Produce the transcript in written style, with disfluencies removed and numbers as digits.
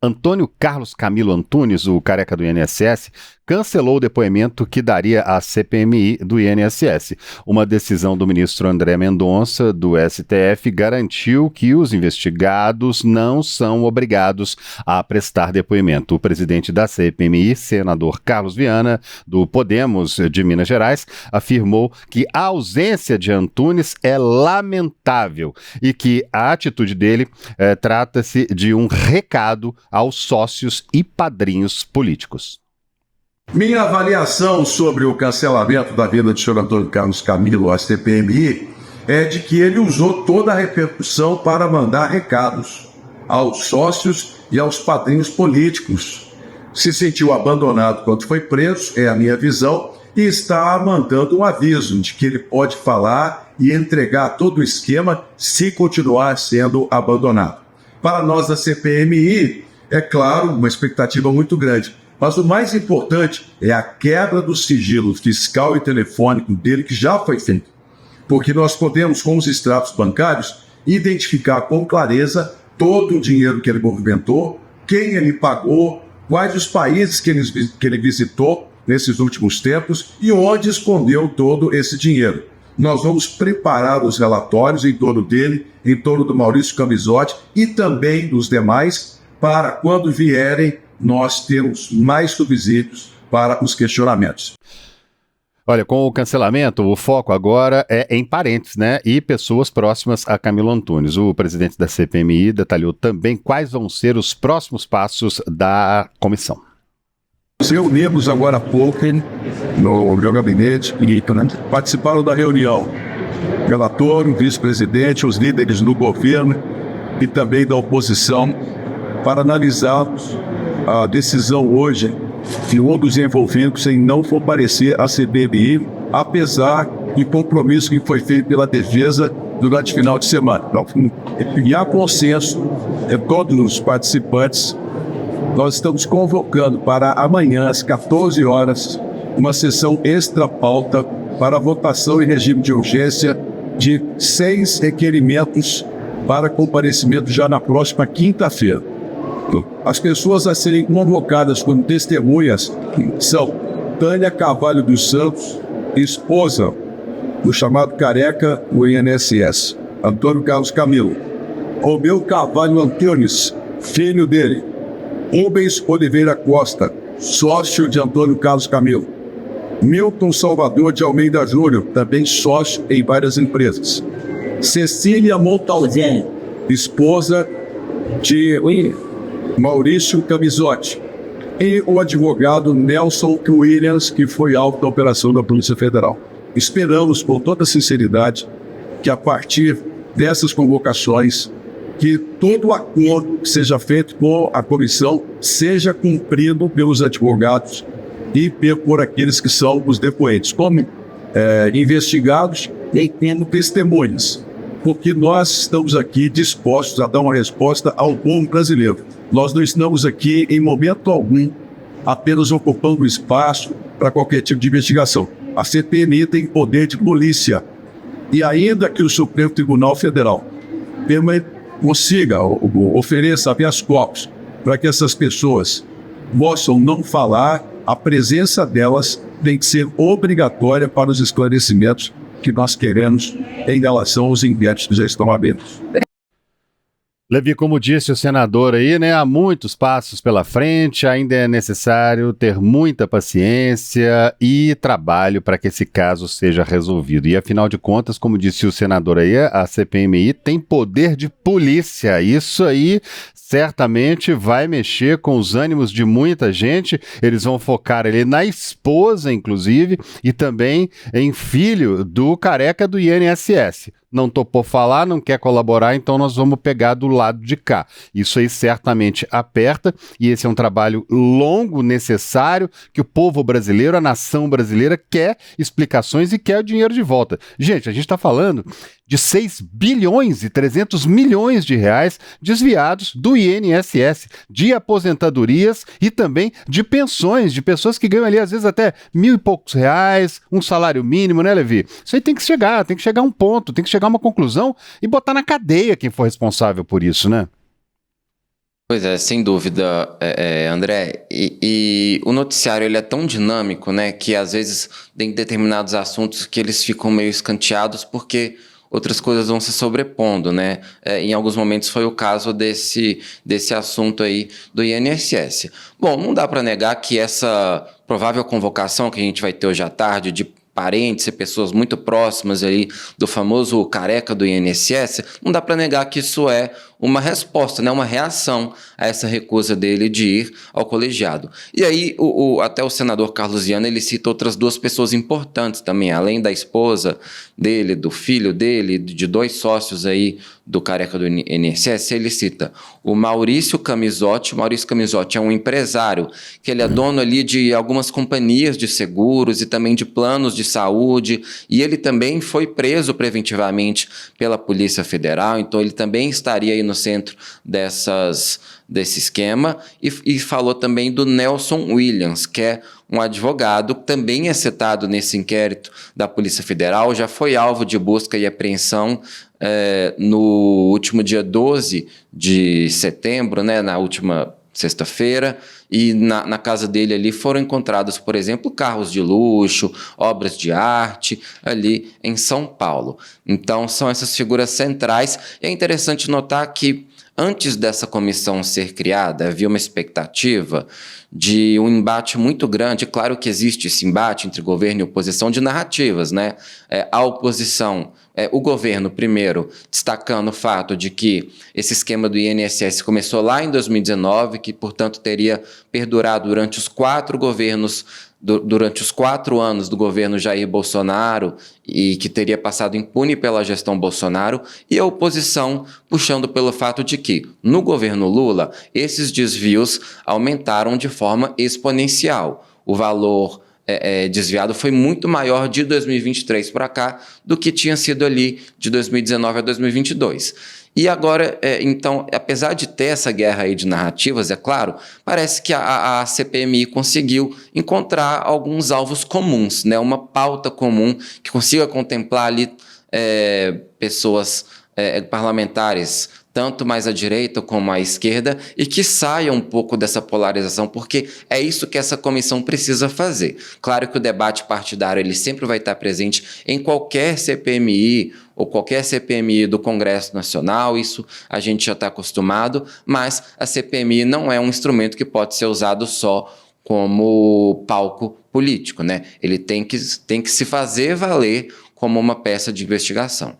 Antônio Carlos Camilo Antunes, o careca do INSS, cancelou o depoimento que daria à CPMI do INSS. Uma decisão do ministro André Mendonça, do STF, garantiu que os investigados não são obrigados a prestar depoimento. O presidente da CPMI, senador Carlos Viana, do Podemos de Minas Gerais, afirmou que a ausência de Antunes é lamentável e que a atitude dele trata-se de um recado aos sócios e padrinhos políticos. Minha avaliação sobre o cancelamento da vida do senhor Antônio Carlos Camilo à CPMI é de que ele usou toda a repercussão para mandar recados aos sócios e aos padrinhos políticos. Se sentiu abandonado quando foi preso, é a minha visão, e está mandando um aviso de que ele pode falar e entregar todo o esquema se continuar sendo abandonado. Para nós da CPMI, é claro, uma expectativa muito grande. Mas o mais importante é a quebra do sigilo fiscal e telefônico dele, que já foi feito. Porque nós podemos, com os extratos bancários, identificar com clareza todo o dinheiro que ele movimentou, quem ele pagou, quais os países que ele visitou nesses últimos tempos e onde escondeu todo esse dinheiro. Nós vamos preparar os relatórios em torno dele, em torno do Maurício Camizotti e também dos demais, para quando vierem, nós temos mais subsídios para os questionamentos. Olha, com o cancelamento, o foco agora é em parentes, né? E pessoas próximas a Camilo Antunes. O presidente da CPMI detalhou também quais vão ser os próximos passos da comissão. Nos reunimos agora há pouco no meu gabinete e participaram da reunião o relator, o vice-presidente, os líderes do governo e também da oposição para analisarmos a decisão hoje de um dos envolvidos em não comparecer à CPMI, apesar do compromisso que foi feito pela defesa durante o final de semana. Então, e há consenso de todos os participantes. Nós estamos convocando para amanhã, às 14 horas, uma sessão extra-pauta para votação em regime de urgência de 6 requerimentos para comparecimento já na próxima quinta-feira. As pessoas a serem convocadas como testemunhas são Tânia Carvalho dos Santos, esposa do chamado careca do INSS, Antônio Carlos Camilo; Romeu Carvalho Antunes, filho dele; Rubens Oliveira Costa, sócio de Antônio Carlos Camilo; Milton Salvador de Almeida Júnior, também sócio em várias empresas; Cecília Montalvão, esposa de Maurício Camizotti; e o advogado Nelson Williams, que foi alvo da operação da Polícia Federal. Esperamos, com toda sinceridade, que a partir dessas convocações, que todo acordo que seja feito com a comissão seja cumprido pelos advogados e por aqueles que são os depoentes, como investigados e tendo testemunhas. Porque nós estamos aqui dispostos a dar uma resposta ao povo brasileiro. Nós não estamos aqui, em momento algum, apenas ocupando espaço para qualquer tipo de investigação. A CPMI tem poder de polícia. E ainda que o Supremo Tribunal Federal consiga, ofereça habeas corpus para que essas pessoas possam não falar, a presença delas tem que ser obrigatória para os esclarecimentos que nós queremos em relação aos inquéritos que já estão abertos. Levi, como disse o senador aí, né, há muitos passos pela frente, ainda é necessário ter muita paciência e trabalho para que esse caso seja resolvido. E afinal de contas, como disse o senador aí, a CPMI tem poder de polícia. Isso aí certamente vai mexer com os ânimos de muita gente. Eles vão focar ali na esposa, inclusive, e também em filho do careca do INSS. Não topou falar, não quer colaborar, então nós vamos pegar do lado de cá. Isso aí certamente aperta, e esse é um trabalho longo, necessário, que o povo brasileiro, a nação brasileira quer explicações e quer o dinheiro de volta. Gente, a gente está falando de 6 bilhões e 300 milhões de reais desviados do INSS, de aposentadorias e também de pensões, de pessoas que ganham ali às vezes até R$1.000 e poucos, um salário mínimo, né, Levi? Isso aí tem que chegar a um ponto, tem que chegar a uma conclusão e botar na cadeia quem for responsável por isso, né? Pois é, sem dúvida, André. E o noticiário ele é tão dinâmico, né, que às vezes tem determinados assuntos que eles ficam meio escanteados porque outras coisas vão se sobrepondo, né? Em alguns momentos foi o caso desse assunto aí do INSS. Bom, não dá para negar que essa provável convocação que a gente vai ter hoje à tarde de parentes e pessoas muito próximas ali do famoso careca do INSS, não dá para negar que isso é uma resposta, né, uma reação a essa recusa dele de ir ao colegiado. E aí, até o senador Carlos Viana, ele cita outras duas pessoas importantes também, além da esposa dele, do filho dele, de dois sócios aí do careca do INSS, ele cita o Maurício Camisotti. O Maurício Camisotti é um empresário que ele é dono ali de algumas companhias de seguros e também de planos de saúde, e ele também foi preso preventivamente pela Polícia Federal, então ele também estaria aí no centro desse esquema, e falou também do Nelson Williams, que é um advogado, que também é citado nesse inquérito da Polícia Federal, já foi alvo de busca e apreensão no último dia 12 de setembro, né, na última sexta-feira, e na casa dele ali foram encontrados, por exemplo, carros de luxo, obras de arte, ali em São Paulo. Então, são essas figuras centrais. E é interessante notar que, antes dessa comissão ser criada, havia uma expectativa de um embate muito grande. Claro que existe esse embate entre governo e oposição de narrativas, né? A oposição, o governo, primeiro, destacando o fato de que esse esquema do INSS começou lá em 2019, que, portanto, teria perdurado durante os 4 governos, durante os 4 anos do governo Jair Bolsonaro, e que teria passado impune pela gestão Bolsonaro, e a oposição puxando pelo fato de que, no governo Lula, esses desvios aumentaram de forma exponencial. O valor desviado foi muito maior de 2023 para cá do que tinha sido ali de 2019 a 2022. E agora, então, apesar de ter essa guerra aí de narrativas, é claro, parece que a CPMI conseguiu encontrar alguns alvos comuns, né? Uma pauta comum que consiga contemplar ali pessoas parlamentares, tanto mais à direita como à esquerda, e que saia um pouco dessa polarização, porque é isso que essa comissão precisa fazer. Claro que o debate partidário ele sempre vai estar presente em qualquer CPMI ou qualquer CPMI do Congresso Nacional, isso a gente já está acostumado, mas a CPMI não é um instrumento que pode ser usado só como palco político, né? Ele tem que se fazer valer como uma peça de investigação.